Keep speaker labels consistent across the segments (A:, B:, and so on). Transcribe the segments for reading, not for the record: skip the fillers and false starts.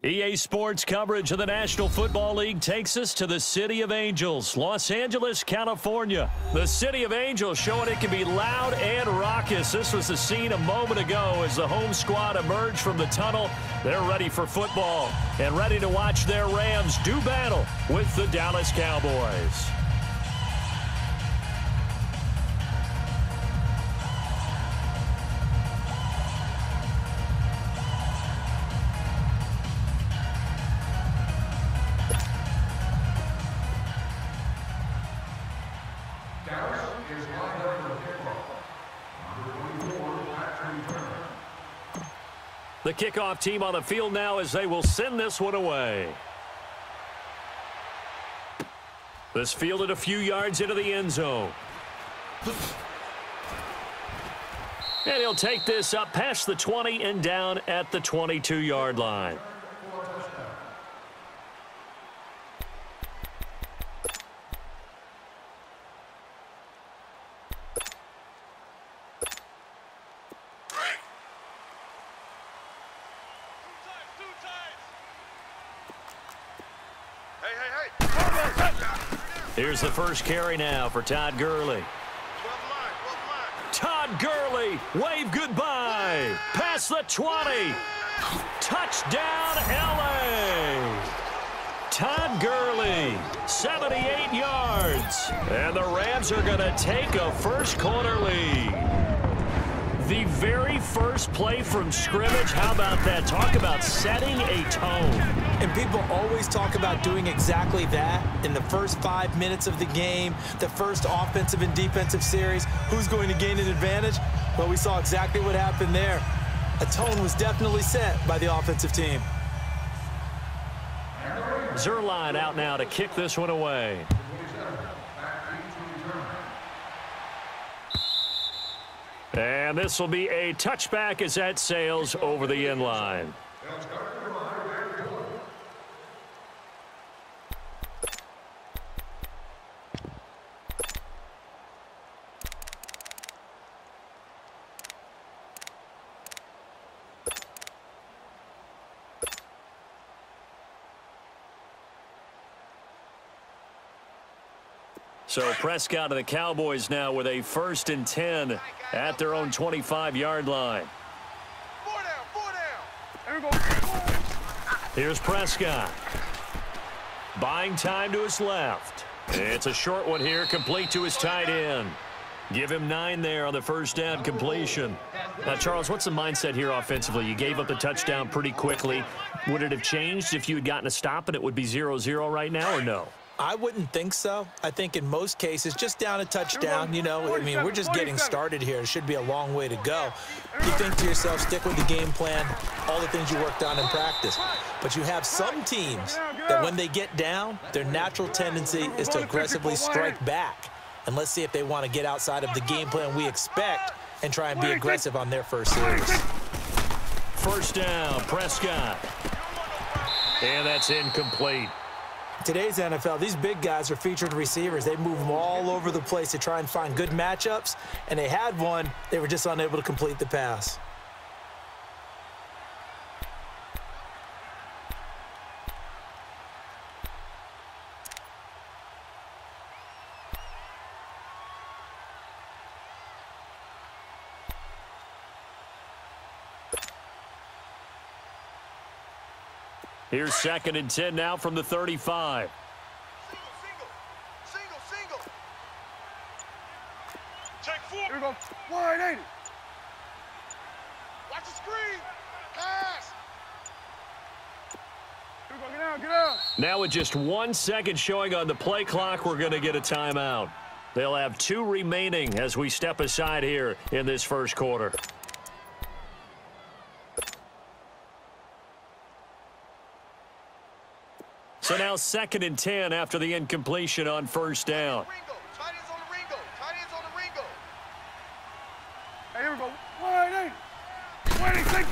A: EA Sports coverage of the National Football League takes us to the City of Angels, Los Angeles, California. The City of Angels showing it can be loud and raucous. This was the scene a moment ago as the home squad emerged from the tunnel. They're ready for football and ready to watch their Rams do battle with the Dallas Cowboys. The kickoff team on the field now as they will send this one away. This fielded a few yards into the end zone. And he'll take this up past the 20 and down at the 22-yard line. Here's the first carry now for Todd Gurley. Todd Gurley, wave goodbye. Past the 20. Touchdown, L.A. Todd Gurley, 78 yards. And the Rams are going to take a first-quarter lead. The very first play from scrimmage, how about that? Talk about setting a tone.
B: And people always talk about doing exactly that in the first 5 minutes of the game, the first offensive and defensive series. Who's going to gain an advantage? Well, we saw exactly what happened there. A tone was definitely set by the offensive team.
A: Zerline out now to kick this one away. And this will be a touchback as that sails over the end line. So Prescott and the Cowboys now with a 1st and 10 at their own 25-yard line.
C: There we go.
A: Here's Prescott. Buying time to his left. It's a short one here, complete to his tight end. Give him 9 there on the first down completion. Now, Charles, what's the mindset here offensively? You gave up the touchdown pretty quickly. Would it have changed if you had gotten a stop and it would be 0-0 right now, or no?
B: I wouldn't think so. I think in most cases, just down a touchdown, you know, I mean, we're just getting started here. It should be a long way to go. You think to yourself, stick with the game plan, all the things you worked on in practice. But you have some teams that when they get down, their natural tendency is to aggressively strike back. And let's see if they want to get outside of the game plan we expect and try and be aggressive on their first series.
A: First down, Prescott. And that's incomplete.
B: Today's NFL, these big guys are featured receivers. They move them all over the place to try and find good matchups, and they had one. They were just unable to complete the pass.
A: Here's 2nd and 10 now from the 35.
C: Single. Check 4. Here we go. Wide 80. Watch the screen. Pass. Here we go. Get out.
A: Now with just 1 second showing on the play clock, we're going to get a timeout. They'll have 2 remaining as we step aside here in this first quarter. So now 2nd and 10 after the incompletion on first down.
C: Tight ends on the Ringo. Hey, here we go. Wide 80.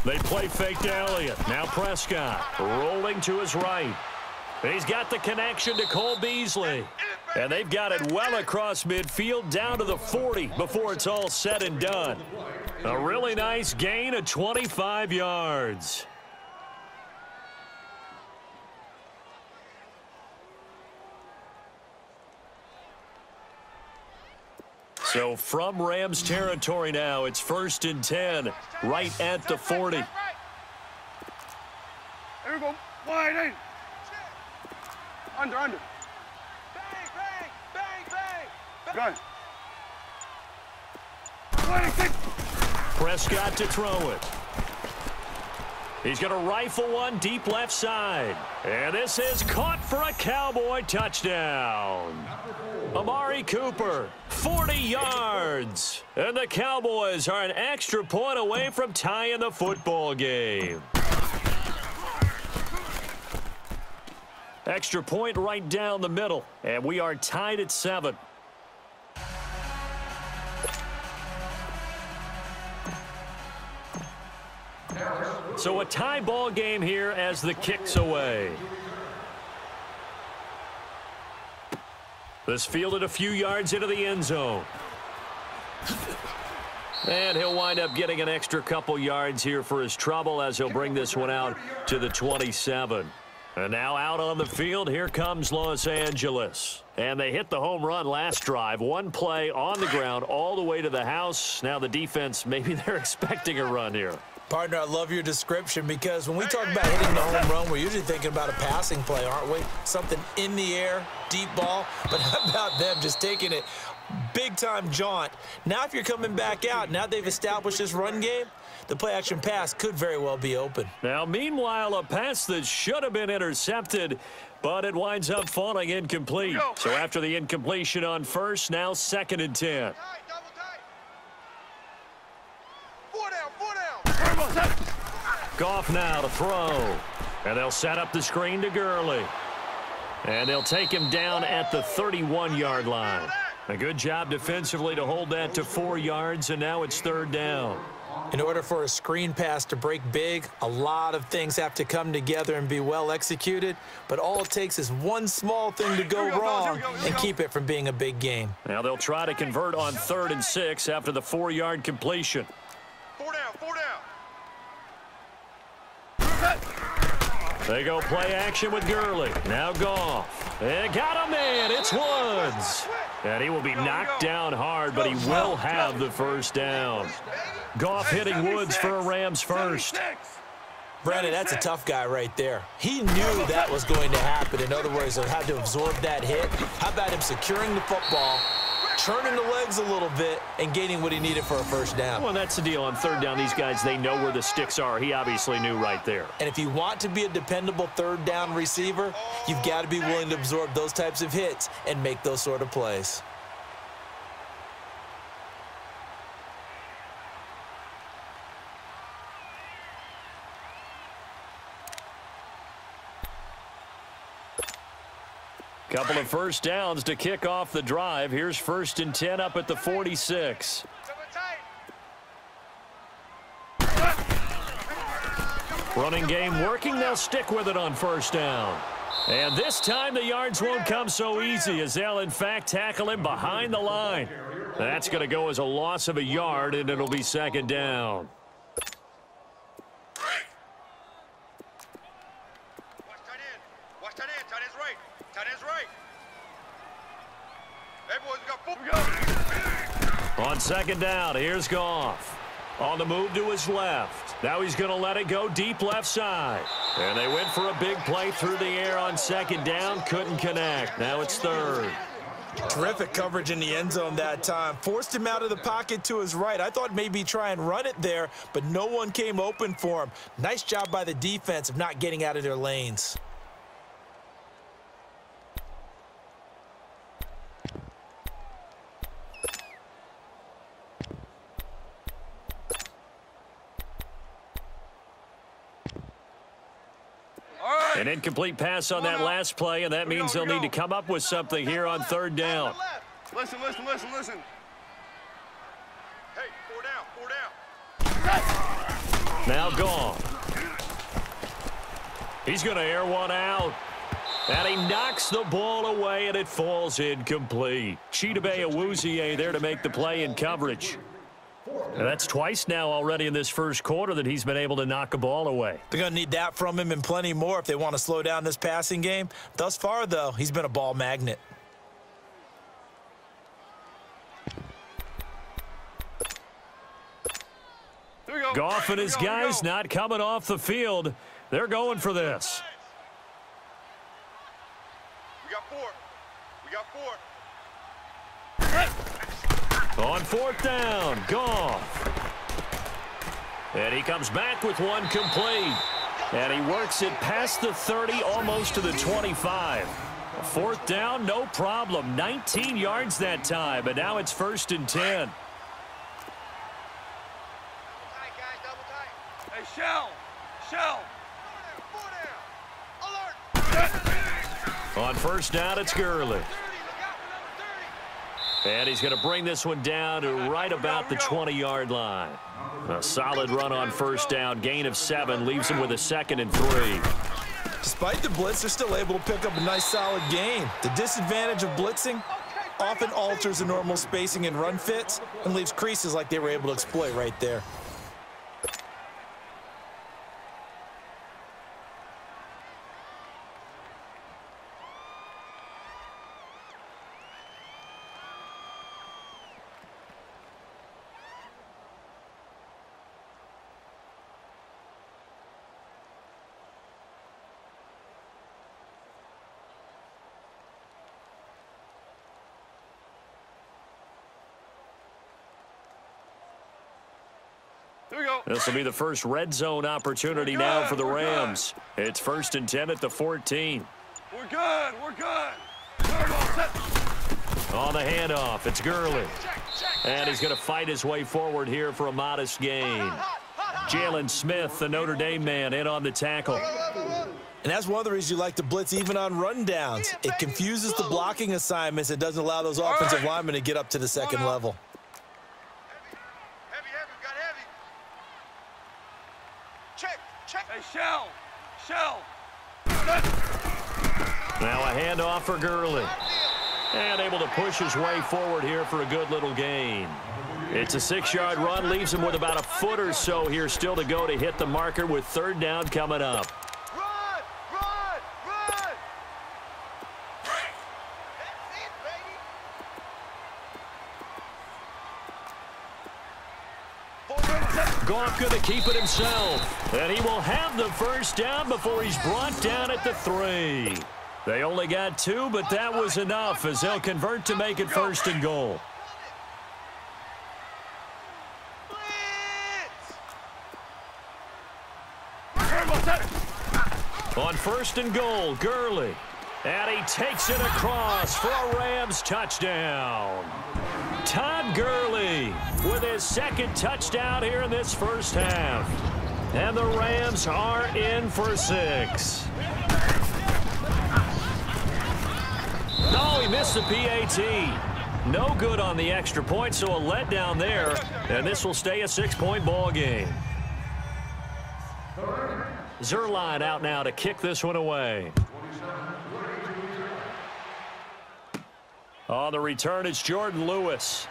A: They play fake to Elliott. Now Prescott rolling to his right. He's got the connection to Cole Beasley. And they've got it well across midfield down to the 40 before it's all said and done. A really nice gain of 25 yards. So from Rams territory now, it's 1st and 10, right at the 40.
C: Here we go. Wide eight. Under. Bang, bang. Gun.
A: Prescott to throw it. He's going to rifle one deep left side. And this is caught for a Cowboy touchdown. Amari Cooper, 40 yards. And the Cowboys are an extra point away from tying the football game. Extra point right down the middle. And we are tied at 7. So a tie ball game here as the kick's away. This fielded a few yards into the end zone. And he'll wind up getting an extra couple yards here for his trouble as he'll bring this one out to the 27. And now out on the field, here comes Los Angeles. And they hit the home run last drive. One play on the ground all the way to the house. Now the defense, maybe they're expecting a run here.
B: Partner, I love your description because when we talk about hitting the home run, we're usually thinking about a passing play, aren't we? Something in the air, deep ball. But how about them just taking it big-time jaunt? Now if you're coming back out, now they've established this run game, the play-action pass could very well be open.
A: Now, meanwhile, a pass that should have been intercepted, but it winds up falling incomplete. So after the incompletion on first, now 2nd and 10. Goff now to throw. And they'll set up the screen to Gurley. And they'll take him down at the 31-yard line. A good job defensively to hold that to 4 yards, and now it's 3rd down.
B: In order for a screen pass to break big, a lot of things have to come together and be well executed. But all it takes is one small thing to go wrong and keep it from being a big game.
A: Now they'll try to convert on 3rd and 6 after the 4-yard completion.
C: 4 down.
A: They go play action with Gurley. Now Goff. They got him in. It's Woods. And he will be knocked down hard, but he will have the first down. Goff hitting Woods for a Rams first.
B: Brandon, that's a tough guy right there. He knew that was going to happen. In other words, he had to absorb that hit. How about him securing the football, turning the legs a little bit, and gaining what he needed for a first down?
A: Well, that's the deal. On 3rd down, these guys, they know where the sticks are. He obviously knew right there.
B: And if you want to be a dependable 3rd down receiver, you've got to be willing to absorb those types of hits and make those sort of plays.
A: Couple of first downs to kick off the drive. Here's 1st and 10 up at the 46. Running game working. They'll stick with it on 1st down. And this time the yards won't come so easy as they'll, in fact, tackle him behind the line. That's going to go as a loss of a yard, and it'll be 2nd down. On 2nd down, here's Goff. On the move to his left. Now he's going to let it go deep left side. And they went for a big play through the air on 2nd down. Couldn't connect. Now it's 3rd.
B: Terrific coverage in the end zone that time. Forced him out of the pocket to his right. I thought maybe try and run it there, but no one came open for him. Nice job by the defense of not getting out of their lanes.
A: An incomplete pass on that last play, and that means they'll need to come up with something here on 3rd down.
C: Listen. Hey, 4 down.
A: Now Goff. He's going to air one out. And he knocks the ball away, and it falls incomplete. Chidobe Awuzie there to make the play in coverage. And that's twice now already in this first quarter that he's been able to knock a ball away.
B: They're going to need that from him and plenty more if they want to slow down this passing game. Thus far, though, he's been a ball magnet.
A: Goff and his guys not coming off the field. They're going for this.
C: We got 4. We got 4.
A: On 4th down, Goff. And he comes back with one complete. And he works it past the 30, almost to the 25. 4th down, no problem. 19 yards that time, but now it's 1st and 10.
C: Hey, Shell.
A: On 1st down, it's Gurley. And he's going to bring this one down to right about the 20-yard line. A solid run on 1st down. Gain of 7 leaves him with a 2nd and 3.
B: Despite the blitz, they're still able to pick up a nice, solid gain. The disadvantage of blitzing often alters the normal spacing and run fits and leaves creases like they were able to exploit right there.
A: This will be the first red zone opportunity now for the Rams. It's 1st and 10 at the 14.
C: We're good.
A: On the handoff, it's Gurley. And he's going to fight his way forward here for a modest gain. Jalen Smith, the Notre Dame man, in on the tackle.
B: And that's one of the reasons you like to blitz even on rundowns. It confuses the blocking assignments. It doesn't allow those offensive linemen to get up to the second level.
C: Hey, Shell.
A: Now a handoff for Gurley. And able to push his way forward here for a good little gain. It's a 6-yard run, leaves him with about a foot or so here still to go to hit the marker with 3rd down coming up.
C: Run! That's it, baby.
A: Goff going to keep it himself. And he will have the 1st down before he's brought down at the 3. They only got 2, but that was enough as they'll convert to make it 1st and goal. On 1st and goal, Gurley. And he takes it across for a Rams touchdown. Todd Gurley with his 2nd touchdown here in this 1st half. And the Rams are in for 6. No, he missed the PAT. No good on the extra point, so a letdown there. And this will stay a 6-point ball game. Zerline out now to kick this one away. On the return, it's Jordan Lewis.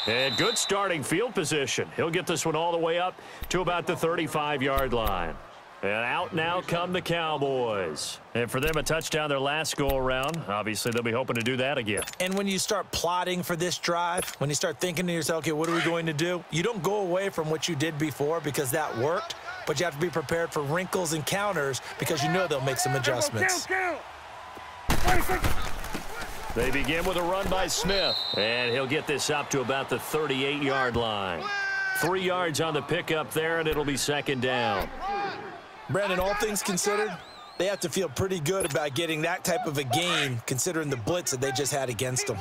A: And good starting field position. He'll get this one all the way up to about the 35-yard line. And out now come the Cowboys. And for them, a touchdown their last go-around. Obviously, they'll be hoping to do that again.
B: And when you start plotting for this drive, when you start thinking to yourself, okay, what are we going to do? You don't go away from what you did before because that worked, but you have to be prepared for wrinkles and counters because you know they'll make some adjustments.
A: They begin with a run by Smith. And he'll get this up to about the 38-yard line. 3 yards on the pickup there, and it'll be 2nd down.
B: Brandon, all things considered, they have to feel pretty good about getting that type of a gain considering the blitz that they just had against them.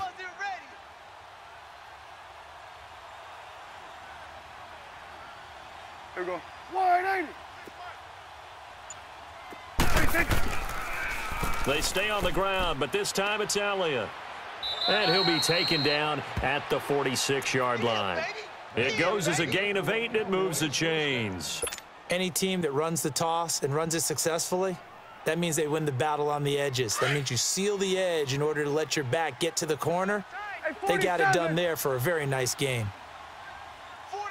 C: Here we go. 180.
A: They stay on the ground, but this time it's Elliott. And he'll be taken down at the 46-yard line. It goes as a gain of 8, and it moves the chains.
B: Any team that runs the toss and runs it successfully, that means they win the battle on the edges. That means you seal the edge in order to let your back get to the corner. They got it done there for a very nice game.
C: 4 down.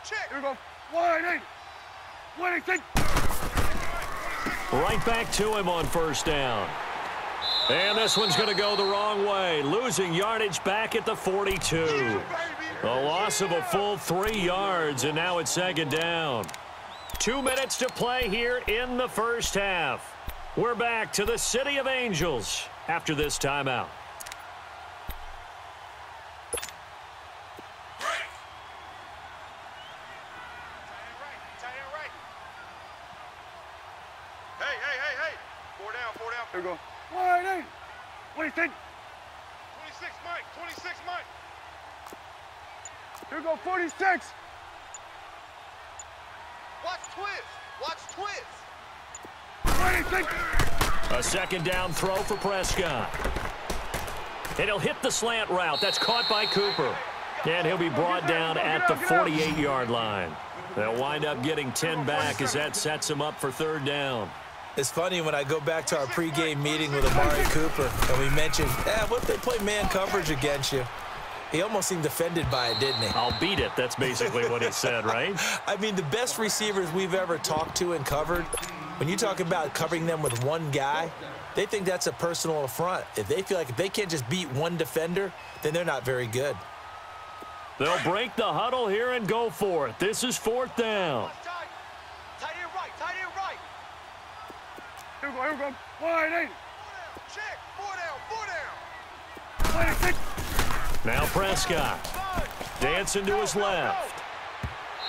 C: Check. Here we go. 180. 180.
A: Right back to him on 1st down. And this one's going to go the wrong way. Losing yardage back at the 42. A loss of a full 3 yards, and now it's second down. 2 minutes to play here in the first half. We're back to the City of Angels after this timeout.
C: Hey. 4 down. Here we go. Wide eight. 26. 26, Mike. 26, Mike. Here we go, 46. Watch twist. 26.
A: A second down throw for Prescott. And he'll hit the slant route. That's caught by Cooper. And he'll be brought down at the 48-yard line. They'll wind up getting 10 back as that sets him up for third down.
B: It's funny when I go back to our pregame meeting with Amari Cooper, and we mentioned, what if they play man coverage against you? He almost seemed offended by it, didn't he?
A: I'll beat it. That's basically what he said, right?
B: I mean, the best receivers we've ever talked to and covered, when you talk about covering them with one guy, they think that's a personal affront. If they feel like if they can't just beat one defender, then they're not very good.
A: They'll break the huddle here and go for it. This is fourth down.
C: Tight end right. Here we go. Wide eight. Check. 4 down. 26.
A: Now Prescott dancing to his left.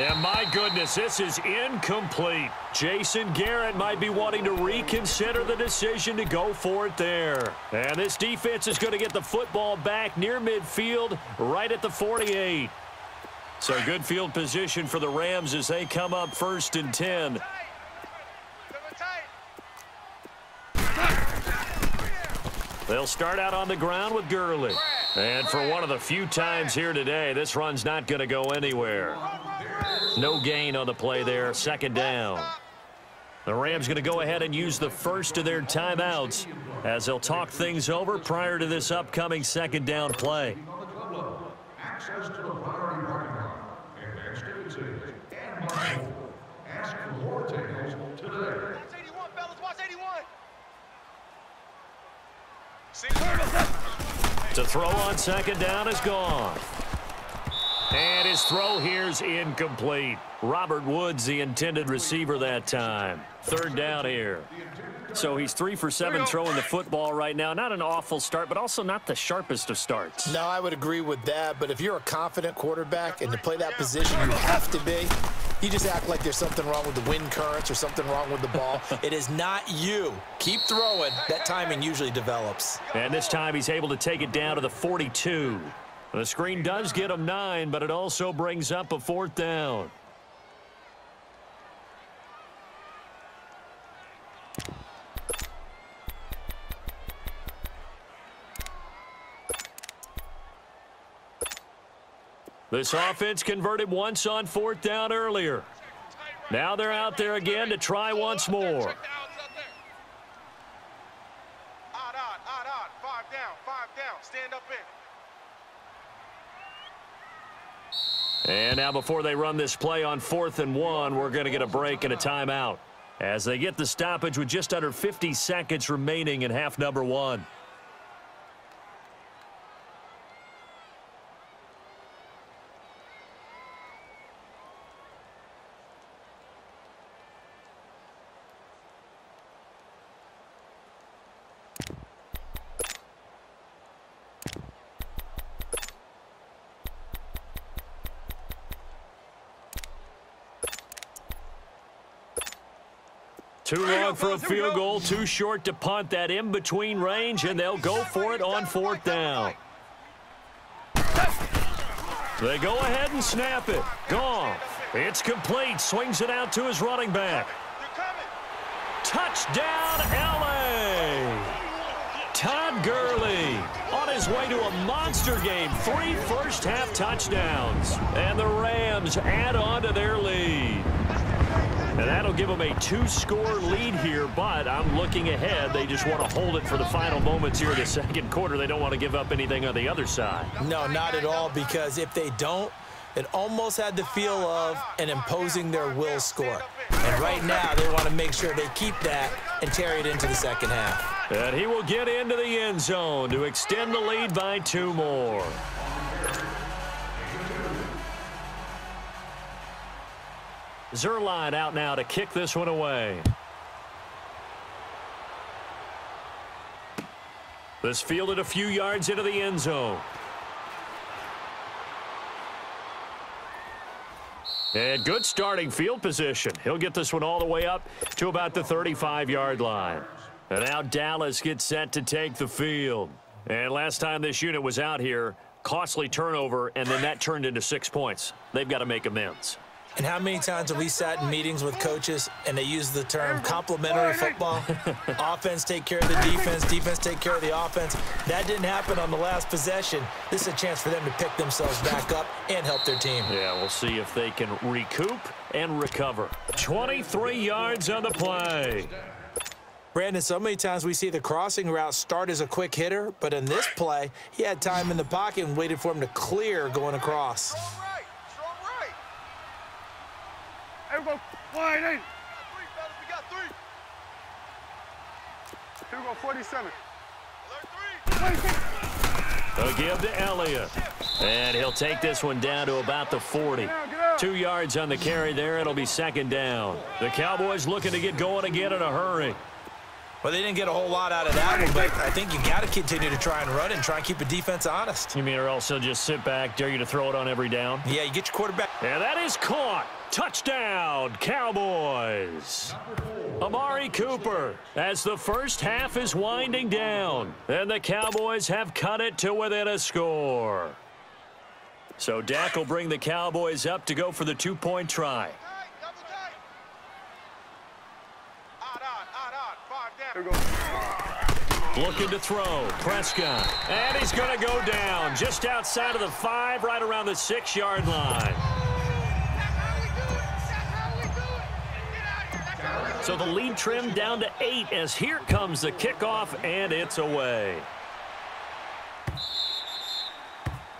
A: And my goodness, this is incomplete. Jason Garrett might be wanting to reconsider the decision to go for it there. And this defense is going to get the football back near midfield, right at the 48. So good field position for the Rams as they come up first and 10. They'll start out on the ground with Gurley. And for one of the few times here today, this run's not going to go anywhere. No gain on the play there, second down. The Rams going to go ahead and use the first of their timeouts as they'll talk things over prior to this upcoming second down play.
D: Access to the firing parking lot and activities and Marshall. Ask for more details today.
C: Watch 81, fellas. Watch 81.
A: To throw on second down is gone. And his throw here's incomplete. Robert Woods, the intended receiver that time. Third down here. So he's 3 for 7 throwing the football right now. Not an awful start, but also not the sharpest of starts.
B: No, I would agree with that. But if you're a confident quarterback and to play that position, you have to be. You just act like there's something wrong with the wind currents or something wrong with the ball. It is not you. Keep throwing. That timing usually develops.
A: And this time he's able to take it down to the 42. The screen does get him 9, but it also brings up a fourth down. This offense converted once on fourth down earlier. Now they're out there again to try once more.
C: Odd. 5 down. Stand up in.
A: And now before they run this play on 4th and 1, we're going to get a break and a timeout as they get the stoppage with just under 50 seconds remaining in half number 1. Too long for a field goal, too short to punt. That in-between range, and they'll go for it on 4th down. They go ahead and snap it. Goff. It's complete. Swings it out to his running back. Touchdown, L.A. Todd Gurley on his way to a monster game. 3 first-half touchdowns. And the Rams add on to their lead. And that'll give them a 2-score lead here, but I'm looking ahead. They just want to hold it for the final moments here in the second quarter. They don't want to give up anything on the other side.
B: No, not at all, because if they don't, it almost had the feel of an imposing their will score. And right now, they want to make sure they keep that and carry it into the second half.
A: And he will get into the end zone to extend the lead by 2 more. Zerline out now to kick this one away. This fielded a few yards into the end zone. And good starting field position. He'll get this one all the way up to about the 35-yard line. And now Dallas gets set to take the field. And last time this unit was out here, costly turnover, and then that turned into 6 points. They've got to make amends.
B: And how many times have we sat in meetings with coaches and they use the term complementary football? Offense take care of the defense, defense take care of the offense. That didn't happen on the last possession. This is a chance for them to pick themselves back up and help their team.
A: Yeah, we'll see if they can recoup and recover. 23 yards on the play.
B: Brandon, so many times we see the crossing route start as a quick hitter, but in this play, he had time in the pocket and waited for him to clear going across.
C: Strong right. Here we go. Wide in. We got three. Here we go, 47. Alert three.
A: They'll give to Elliott. And he'll take this one down to about the 40. 2 yards on the carry there. It'll be second down. The Cowboys looking to get going again in a hurry.
B: Well, they didn't get a whole lot out of that one, but I think you got to continue to try and run and try and keep the defense honest.
A: You mean or else they'll just sit back, dare you to throw it on every down?
B: Yeah, you get your quarterback.
A: And that is caught. Touchdown, Cowboys. Amari Cooper as the first half is winding down. And the Cowboys have cut it to within a score. So Dak will bring the Cowboys up to go for the two-point try. Looking to throw. Prescott. And he's going to go down just outside of the 5, right around the 6-yard line. So the lead trimmed down to 8 as here comes the kickoff, and it's away.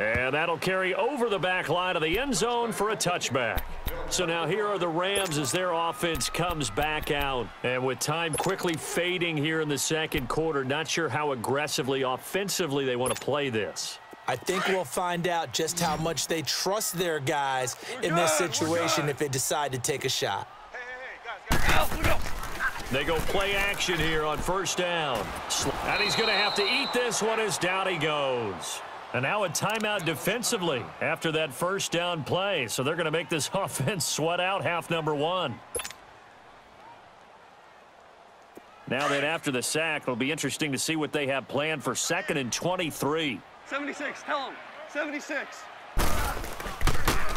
A: And that'll carry over the back line of the end zone for a touchback. So now here are the Rams as their offense comes back out. And with time quickly fading here in the second quarter, not sure how aggressively, offensively they want to play this.
B: I think we'll find out just how much they trust their guys in this situation if they decide to take a shot.
A: They go play action here on first down. And he's going to have to eat this one as down he goes. And now a timeout defensively after that first down play. So they're going to make this offense sweat out half number 1. Now that after the sack, it'll be interesting to see what they have planned for 2nd and 23.
C: 76, tell him. 76.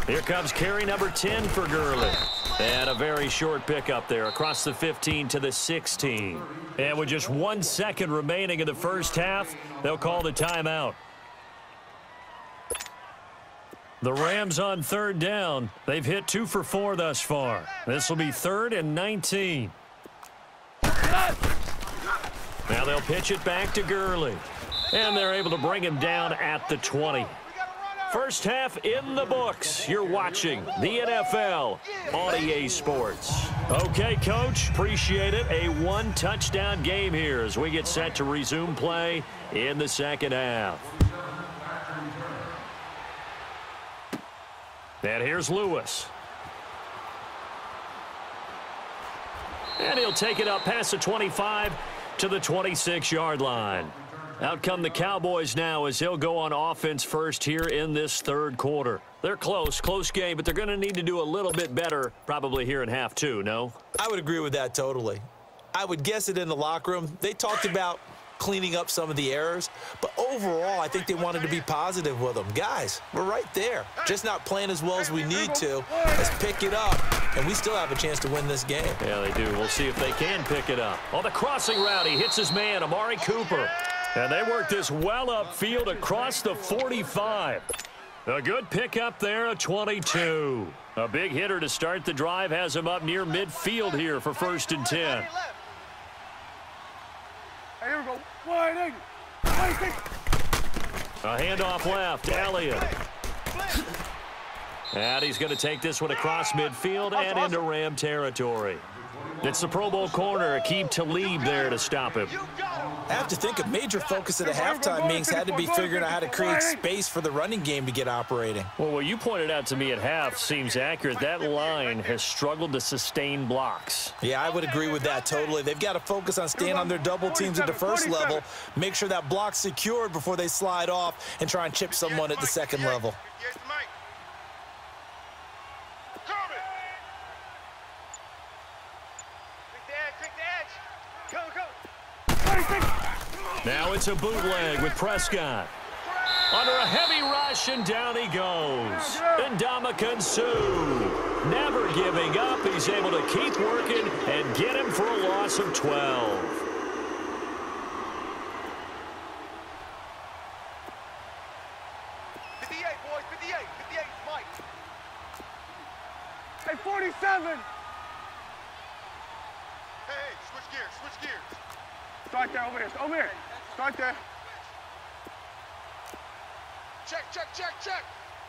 A: Here comes carry number 10 for Gurley. And a very short pickup there across the 15 to the 16. And with just 1 second remaining in the first half, they'll call the timeout. The Rams on third down. They've hit 2 for 4 thus far. This will be 3rd and 19. Now they'll pitch it back to Gurley. And they're able to bring him down at the 20. First half in the books. You're watching the NFL on EA Sports. Okay, Coach, appreciate it. A 1-touchdown game here as we get set to resume play in the second half. And here's Lewis. And he'll take it up past the 25 to the 26-yard line. Out come the Cowboys now as he'll go on offense first here in this third quarter. They're close game, but they're going to need to do a little bit better probably here in half 2, no?
B: I would agree with that totally. I would guess it in the locker room. They talked about cleaning up some of the errors, but overall, I think they wanted to be positive with them. Guys, we're right there. Just not playing as well as we need to. Let's pick it up, and we still have a chance to win this game.
A: Yeah, they do. We'll see if they can pick it up. On the crossing route, he hits his man, Amari Cooper. And they work this well upfield across the 45. A good pickup there, a 22. A big hitter to start the drive has him up near midfield here for 1st and 10.
C: Hey, here we go. Wide in.
A: A handoff left, Elliott. And he's going to take this one across midfield and into Ram territory. It's the Pro Bowl corner, Aqib Talib there to stop him.
B: I have to think a major focus of the halftime meetings had to be figuring out how to create space for the running game to get operating.
A: Well, what you pointed out to me at half seems accurate. That line has struggled to sustain blocks.
B: Yeah, I would agree with that totally. They've got to focus on staying on their double teams at the first level, make sure that block's secured before they slide off and try and chip someone at the second level.
A: Now it's a bootleg with Prescott. Under a heavy rush, and down he goes. And Ndamukong Suh, never giving up. He's able to keep working and get him for a loss of 12.
C: Hey, 47! Hey, switch gears. Start there, over here. Start there. Check.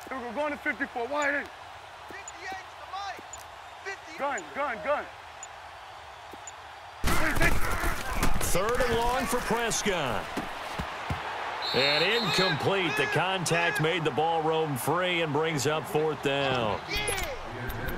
C: Here we go, going to 54, wide in. 58 to the mic. Gun. 26.
A: Third and long for Prescott. And incomplete. The contact made the ball roam free and brings up fourth down.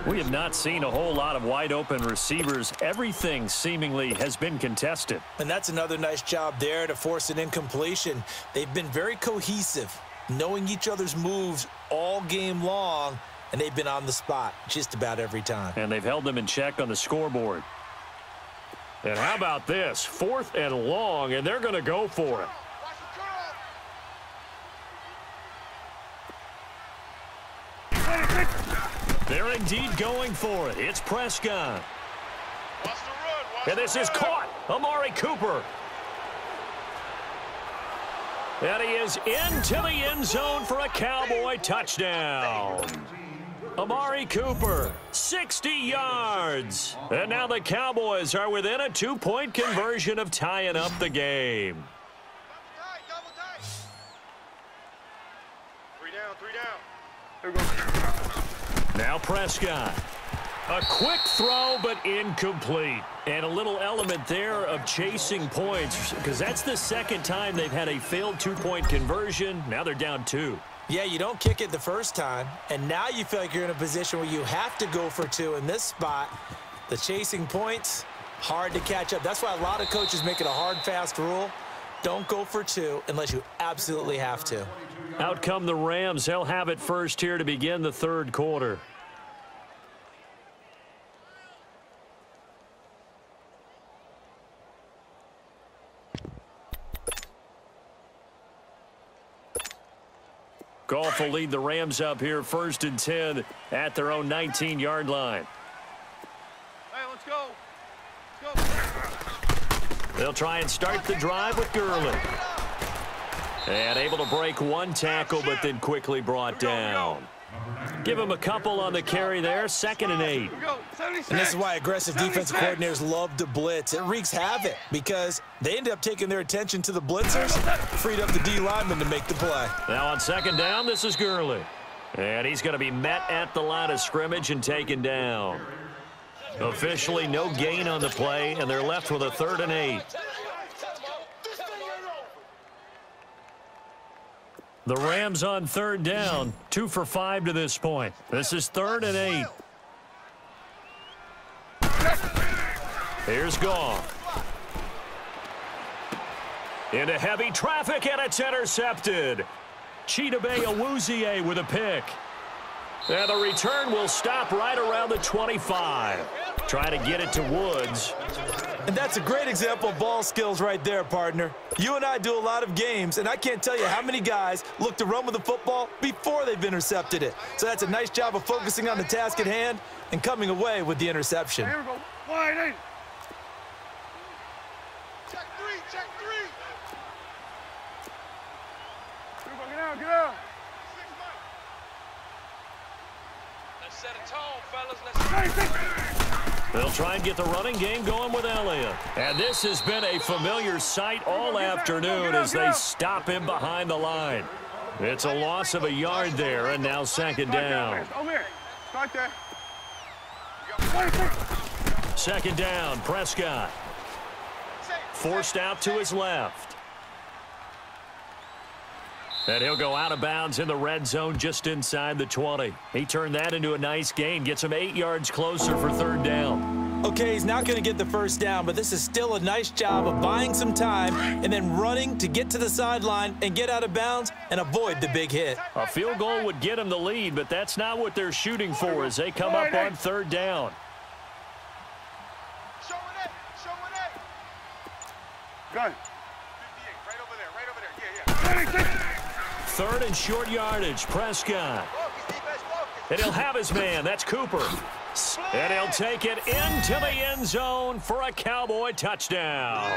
A: We have not seen a whole lot of wide-open receivers. Everything seemingly has been contested.
B: And that's another nice job there to force an incompletion. They've been very cohesive, knowing each other's moves all game long, and they've been on the spot just about every time.
A: And they've held them in check on the scoreboard. And how about this? Fourth and long, and they're going to go for it. They're indeed going for it. It's Prescott. And this is caught. Amari Cooper. And he is into the end zone for a Cowboy touchdown. Amari Cooper, 60 yards. And now the Cowboys are within a 2-point conversion of tying up the game.
C: Double tight. 3 down. Here we go.
A: Now Prescott. A quick throw, but incomplete. And a little element there of chasing points, because that's the second time they've had a failed 2-point conversion. Now they're down 2.
B: Yeah, you don't kick it the first time, and now you feel like you're in a position where you have to go for 2 in this spot. The chasing points, hard to catch up. That's why a lot of coaches make it a hard, fast rule. Don't go for 2 unless you absolutely have to.
A: Out come the Rams. They'll have it first here to begin the third quarter. Goff will lead the Rams up here first and 10 at their own 19-yard line.
C: Hey, let's go.
A: They'll try and start the drive with Gurley. And able to break one tackle, but then quickly brought down. Give him a couple on the carry there, 2nd and 8.
B: And this is why aggressive defensive coordinators love to blitz. It wreaks havoc because they end up taking their attention to the blitzers, freed up the D lineman to make the play.
A: Now on 2nd down, this is Gurley. And he's going to be met at the line of scrimmage and taken down. Officially no gain on the play, and they're left with a 3rd and 8. The Rams on 3rd down, 2 for 5 to this point. This is 3rd and 8. Here's Goff. Into heavy traffic, and it's intercepted. Chidobe Awuzie with a pick. And the return will stop right around the 25. Trying to get it to Woods.
B: And that's a great example of ball skills right there, partner. You and I do a lot of games, and I can't tell you how many guys look to run with the football before they've intercepted it. So that's a nice job of focusing on the task at hand and coming away with the interception.
C: Here we go. Wide in. Check 3. Here we go. Get out.
E: Let's set a tone, fellas. Let's
A: They'll try and get the running game going with Elliott. And this has been a familiar sight all afternoon as they stop him behind the line. It's a loss of a yard there, and now 2nd down.
C: Over here. Start there.
A: Second down, Prescott. Forced out to his left. And he'll go out of bounds in the red zone just inside the 20. He turned that into a nice gain, gets him 8 yards closer for third down.
B: Okay, he's not going to get the first down, but this is still a nice job of buying some time and then running to get to the sideline and get out of bounds and avoid the big hit.
A: A field goal would get him the lead, but that's not what they're shooting for as they come up on third down.
C: Go. 58, right over there, yeah.
A: Third and short yardage, Prescott. And he'll have his man, that's Cooper. And he'll take it into the end zone for a Cowboy touchdown.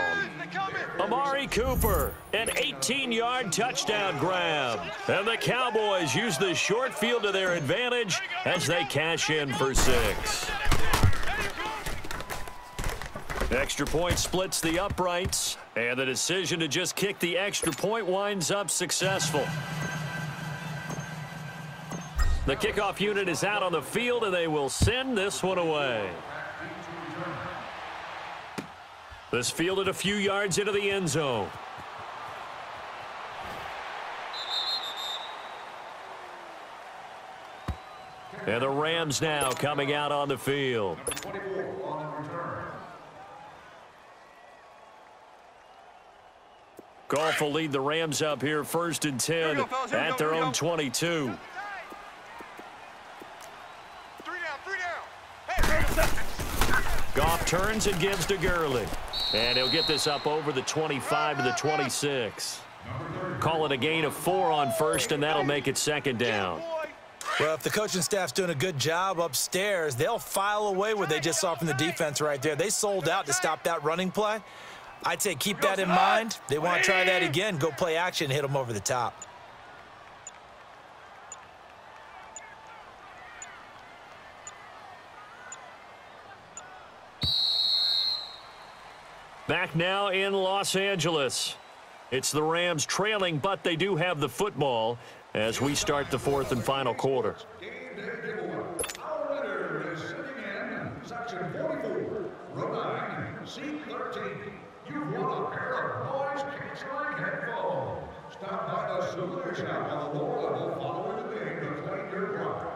A: Amari Cooper, an 18-yard touchdown grab. And the Cowboys use the short field to their advantage as they cash in for 6. Extra point splits the uprights, and the decision to just kick the extra point winds up successful. The kickoff unit is out on the field, and they will send this one away. This fielded a few yards into the end zone. And the Rams now coming out on the field. Goff will lead the Rams up here first and 10 at their own 22. Goff turns and gives to Gurley. And he'll get this up over the 25 to the 26. Call it a gain of 4 on first, and that'll make it second down.
B: Well, if the coaching staff's doing a good job upstairs, they'll file away what they just saw from the defense right there. They sold out to stop that running play. I'd say keep that in mind. They want to try that again. Go play action, hit them over the top.
A: Back now in Los Angeles. It's the Rams trailing, but they do have the football as we start the fourth and final quarter.
D: Our winner is sitting in section 44, row 9, seat 13. You've won a pair of noise canceling headphones. Stop by the souvenir shop on the lower level following the game to claim your prize.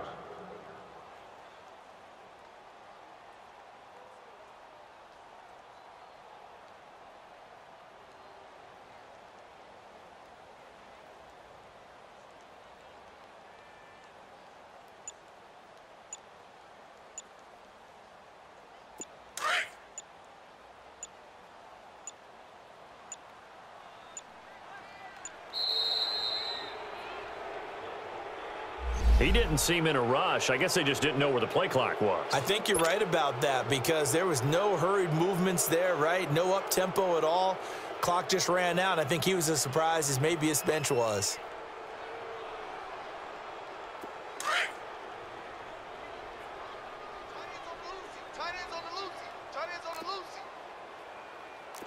A: He didn't seem in a rush. I guess they just didn't know where the play clock was.
B: I think you're right about that because there was no hurried movements there, right? No up-tempo at all. Clock just ran out. I think he was as surprised as maybe his bench was.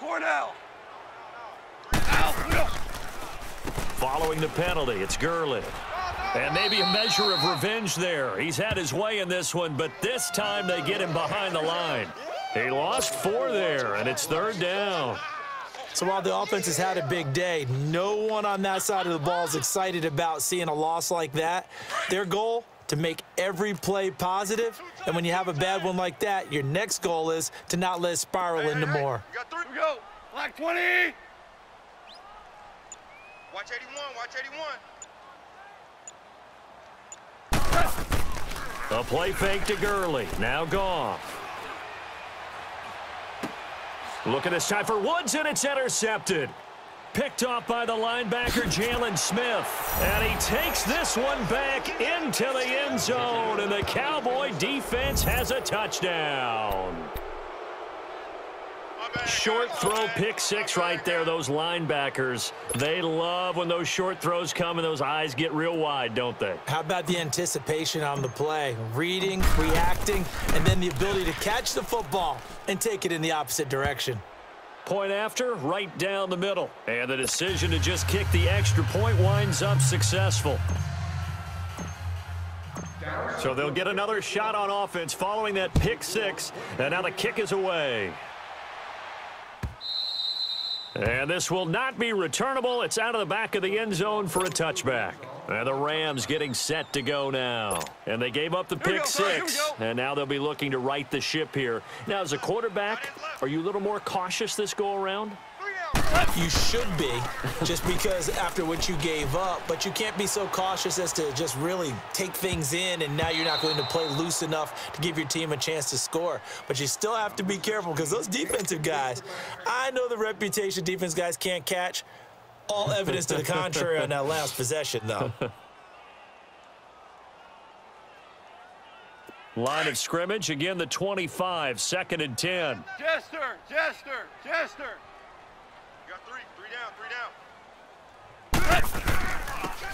C: Cornell.
A: Following the penalty, it's Gurley. And maybe a measure of revenge there. He's had his way in this one, but this time they get him behind the line. He lost 4 there, and it's third down.
B: So while the offense has had a big day, no one on that side of the ball is excited about seeing a loss like that. Their goal, to make every play positive. And when you have a bad one like that, your next goal is to not let it spiral into more.
C: You got 3. We go. Black 20. Watch 81. Watch 81.
A: A play fake to Gurley. Now Goff. Looking this time for Woods, and it's intercepted. Picked off by the linebacker, Jalen Smith. And he takes this one back into the end zone, and the Cowboy defense has a touchdown. Short throw, pick 6 right there. Those linebackers, they love when those short throws come and those eyes get real wide, don't they?
B: How about the anticipation on the play? Reading, reacting, and then the ability to catch the football and take it in the opposite direction.
A: Point after, right down the middle. And the decision to just kick the extra point winds up successful.
D: Dallas
A: So they'll get another shot on offense following that pick six, and now the kick is away. And this will not be returnable. It's out of the back of the end zone for a touchback. And the Rams getting set to go now. And they gave up the pick six, and now they'll be looking to right the ship here. Now, as a quarterback, are you a little more cautious this go-around?
B: You should be, just because after what you gave up, but you can't be so cautious as to just really take things in, and now you're not going to play loose enough to give your team a chance to score. But you still have to be careful, because those defensive guys, I know the reputation defense guys can't catch. All evidence to the contrary on that last possession, though.
A: Line of scrimmage, again the 25, 2nd and 10.
C: Jester. You got three down.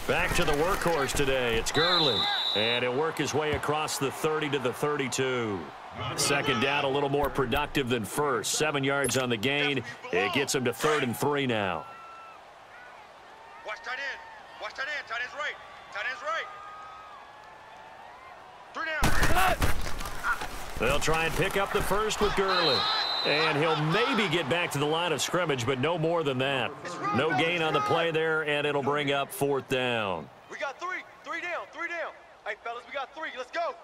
A: Back to the workhorse today. It's Gurley. And he'll work his way across the 30 to the 32. 2nd down, a little more productive than first. 7 yards on the gain. It gets him to 3rd and 3 now.
C: Watch tight end. Tight end's right. 3 down.
A: They'll try and pick up the first with Gurley. And he'll maybe get back to the line of scrimmage, but no more than that. No gain on the play there, and it'll bring up 4th down.
E: We got three. Three down. Hey, fellas, we got 3. Let's go.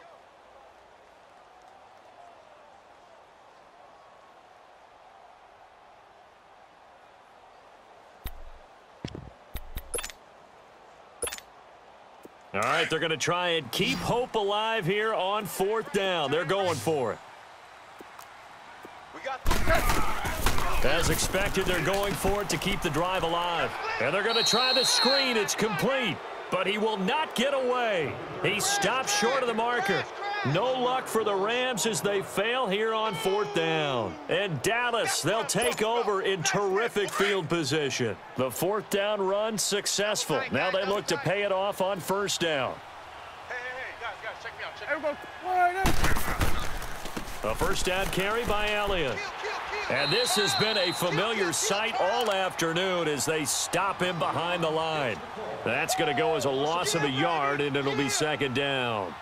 A: All right, they're going to try and keep hope alive here on 4th down. They're going for it.
E: We got 3.
A: As expected, they're going for it to keep the drive alive. And they're going to try the screen. It's complete, but he will not get away. He stops short of the marker. No luck for the Rams as they fail here on 4th down. And Dallas, they'll take over in terrific field position. The 4th down run successful. Now they look to pay it off on 1st down.
E: Hey, guys, check me out.
A: A 1st down carry by Elliott. And this has been a familiar sight all afternoon as they stop him behind the line. That's going to go as a loss of a yard, and it'll be 2nd down.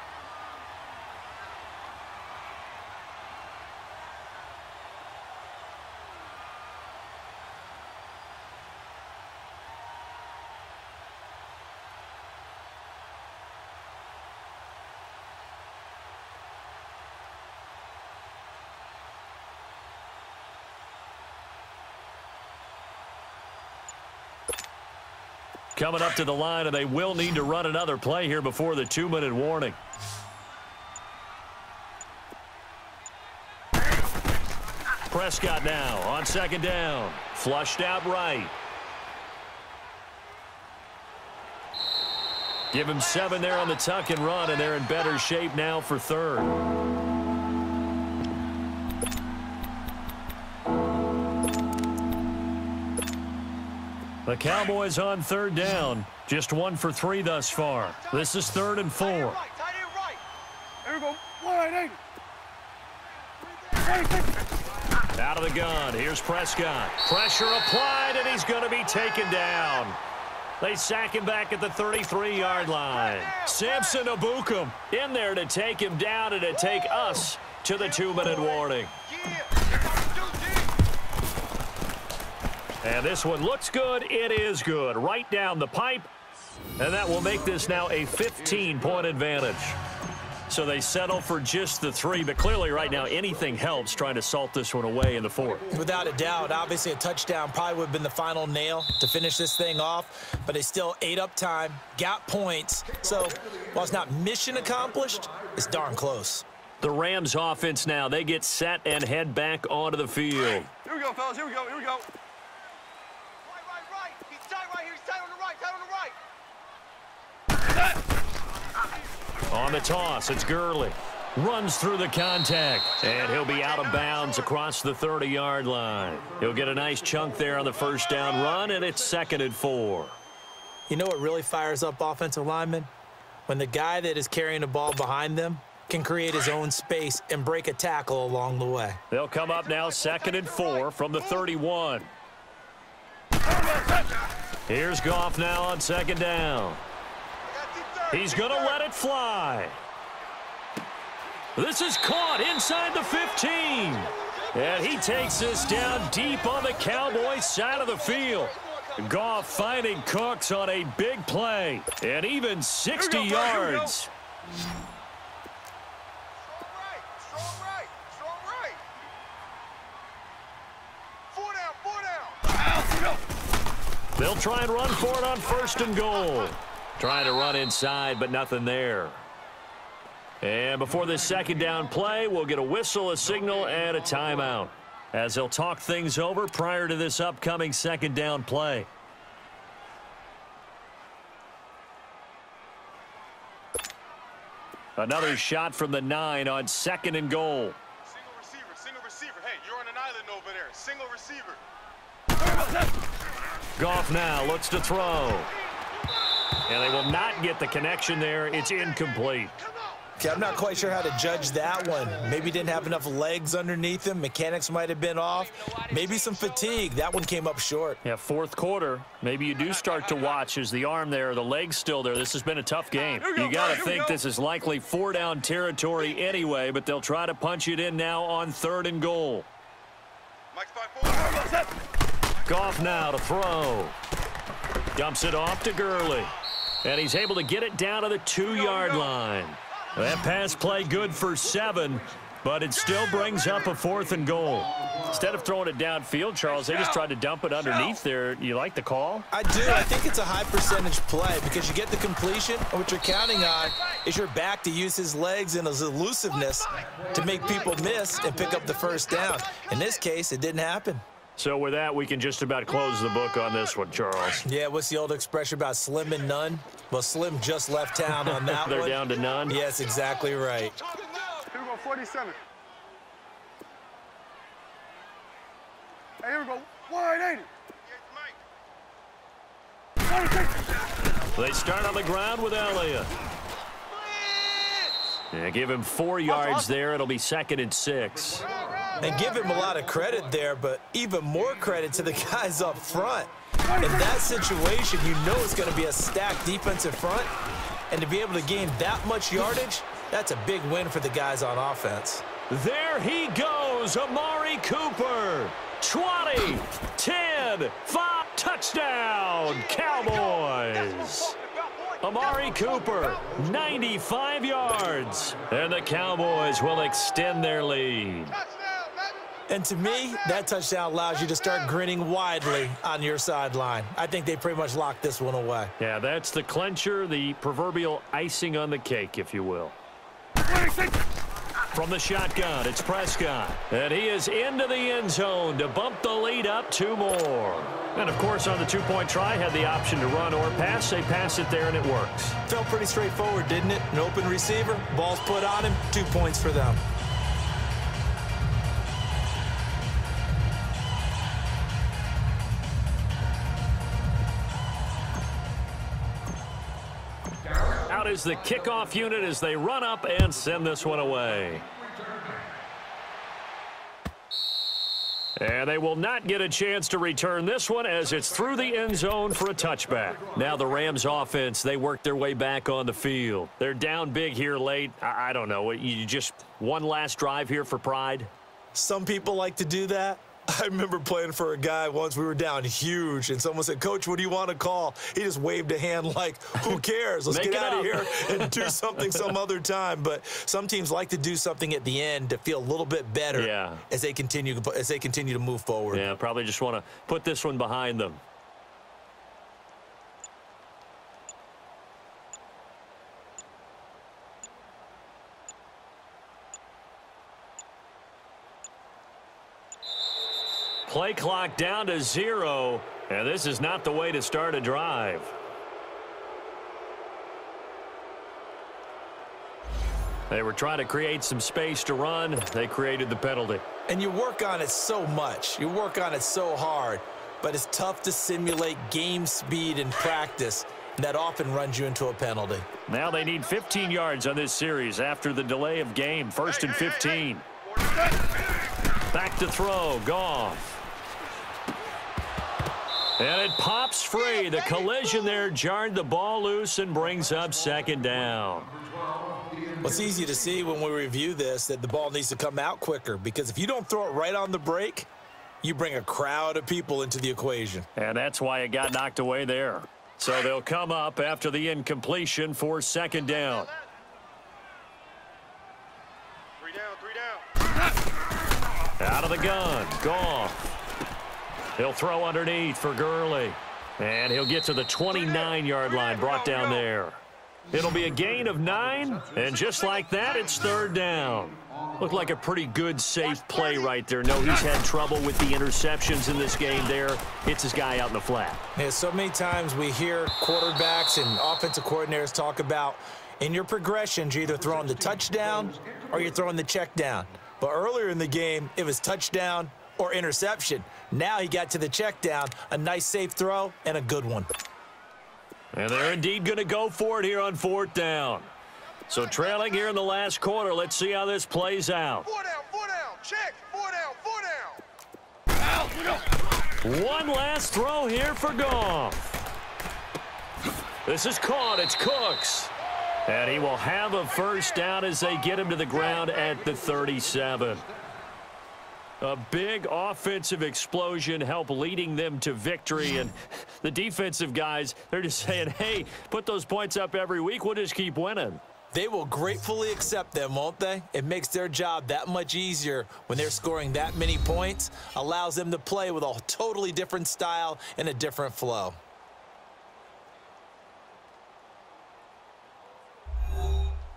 A: Coming up to the line, and they will need to run another play here before the 2-minute warning. Prescott now on 2nd down. Flushed out right. Give him 7 there on the tuck and run, and they're in better shape now for 3rd. The Cowboys on 3rd down. Just 1 for 3 thus far. This is 3rd and 4.
E: Tight end right.
C: There we go. Wide
A: Out of the gun. Here's Prescott. Pressure applied, and he's going to be taken down. They sack him back at the 33-yard line. Samson Abukum in there to take him down and to take us to the 2-minute warning. And this one looks good. It is good. Right down the pipe. And that will make this now a 15-point advantage. So they settle for just the 3, but clearly right now anything helps trying to salt this one away in the 4th.
B: Without a doubt, obviously a touchdown probably would have been the final nail to finish this thing off, but they still ate up time, got points. So while it's not mission accomplished, it's darn close.
A: The Rams offense now, they get set and head back onto the field.
C: Here we go, fellas. Here we go.
E: Right. He's tight right here. He's tight on the right.
A: On the toss, it's Gurley. Runs through the contact, and he'll be out of bounds across the 30-yard line. He'll get a nice chunk there on the 1st down run, and it's 2nd and 4.
B: You know what really fires up offensive linemen? When the guy that is carrying the ball behind them can create his own space and break a tackle along the way.
A: They'll come up now 2nd and 4 from the 31. Here's Goff now on 2nd down. He's going to let it fly. This is caught inside the 15. And he takes this down deep on the Cowboys side of the field. Goff finding Cooks on a big play. And even 60 yards.
C: Strong right. 4 down.
A: They'll try and run for it on 1st and goal. Trying to run inside, but nothing there. And before this 2nd down play, we'll get a whistle, a signal, and a timeout, as they'll talk things over prior to this upcoming 2nd down play. Another shot from the 9 on 2nd and goal.
C: Single receiver. Hey, you're on an island over there. Single receiver.
A: Goff now looks to throw. And they will not get the connection there. It's incomplete.
B: Okay, I'm not quite sure how to judge that one. Maybe didn't have enough legs underneath him. Mechanics might have been off. Maybe some fatigue. That one came up short.
A: Yeah, 4th quarter. Maybe you do start to watch as the arm there, the leg's still there. This has been a tough game. You got to think this is likely 4-down territory anyway, but they'll try to punch it in now on 3rd and goal. Goff now to throw. Dumps it off to Gurley. And he's able to get it down to the 2-yard line. That pass play good for 7, but it still brings up a 4th and goal. Instead of throwing it downfield, Charles, they just tried to dump it underneath there. You like the call?
B: I do. I think it's a high percentage play because you get the completion, and what you're counting on is your back to use his legs and his elusiveness to make people miss and pick up the 1st down. In this case, it didn't happen.
A: So with that, we can just about close the book on this one, Charles.
B: Yeah, what's the old expression about slim and none? Well, Slim just left town on that
A: They're
B: one.
A: down to none?
B: Yes, exactly right.
C: Here we go, 47. Hey, here we go. Wide 80.
A: They start on the ground with Elliott. Yeah, give him 4 yards there. It'll be 2nd and 6.
B: And give him a lot of credit there, but even more credit to the guys up front. In that situation, you know it's going to be a stacked defensive front. And to be able to gain that much yardage, that's a big win for the guys on offense.
A: There he goes, Amari Cooper. 20, 10, 5, touchdown, Cowboys. Amari Cooper, 95 yards. And the Cowboys will extend their lead.
B: And to me, that touchdown allows you to start grinning widely on your sideline. I think they pretty much locked this one away.
A: Yeah, that's the clincher, the proverbial icing on the cake, if you will. From the shotgun, it's Prescott. And he is into the end zone to bump the lead up 2 more. And, of course, on the 2-point try, had the option to run or pass. They pass it there, and it works.
B: Felt pretty straightforward, didn't it? An open receiver, ball's put on him, 2 points for them.
A: Out is the kickoff unit as they run up and send this one away. And they will not get a chance to return this one as it's through the end zone for a touchback. Now the Rams offense, they work their way back on the field. They're down big here late. I don't know. You just one last drive here for pride?
B: Some people like to do that. I remember playing for a guy once. We were down huge, and someone said, "Coach, what do you want to call?" He just waved a hand like, who cares? Let's get out of here and do something some other time. But some teams like to do something at the end to feel a little bit better as they continue to move forward.
A: Yeah, probably just want to put this one behind them. Play clock down to 0, and this is not the way to start a drive. They were trying to create some space to run. They created the penalty.
B: And you work on it so much. You work on it so hard. But it's tough to simulate game speed in practice. And that often runs you into a penalty.
A: Now they need 15 yards on this series after the delay of game. 1st and 15. Back to throw. Goff. And it pops free. The collision there jarred the ball loose and brings up 2nd down.
B: Well, it's easy to see when we review this that the ball needs to come out quicker, because if you don't throw it right on the break, you bring a crowd of people into the equation.
A: And that's why it got knocked away there. So they'll come up after the incompletion for second down.
C: 3 down, 3 down.
A: Out of the gun, Goff. He'll throw underneath for Gurley. And he'll get to the 29-yard line, brought down there. It'll be a gain of 9, and just like that, it's third down. Looked like a pretty good, safe play right there. No, he's had trouble with the interceptions in this game there. Hits his guy out in the flat.
B: Yeah, so many times we hear quarterbacks and offensive coordinators talk about in your progressions, you're either throwing the touchdown or you're throwing the check down. But earlier in the game, it was touchdown or interception. Now he got to the check down, a nice safe throw and a good one.
A: And they're indeed going to go for it here on fourth down. So trailing here in the last quarter, let's see how this plays out.
C: 4 down, check, 4 down.
A: One last throw here for Goff. This is caught. It's Cooks. And he will have a first down as they get him to the ground at the 37. A big offensive explosion helped leading them to victory. And the defensive guys, they're just saying, hey, put those points up every week. We'll just keep winning.
B: They will gratefully accept them, won't they? It makes their job that much easier when they're scoring that many points. Allows them to play with a totally different style and a different flow.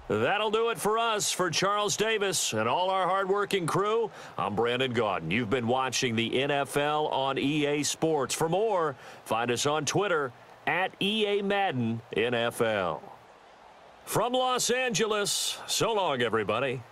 A: That'll do it for us. For Charles Davis and all our hardworking crew, I'm Brandon Gaudin. You've been watching the NFL on EA Sports. For more, find us on Twitter at EA Madden NFL. From Los Angeles, so long, everybody.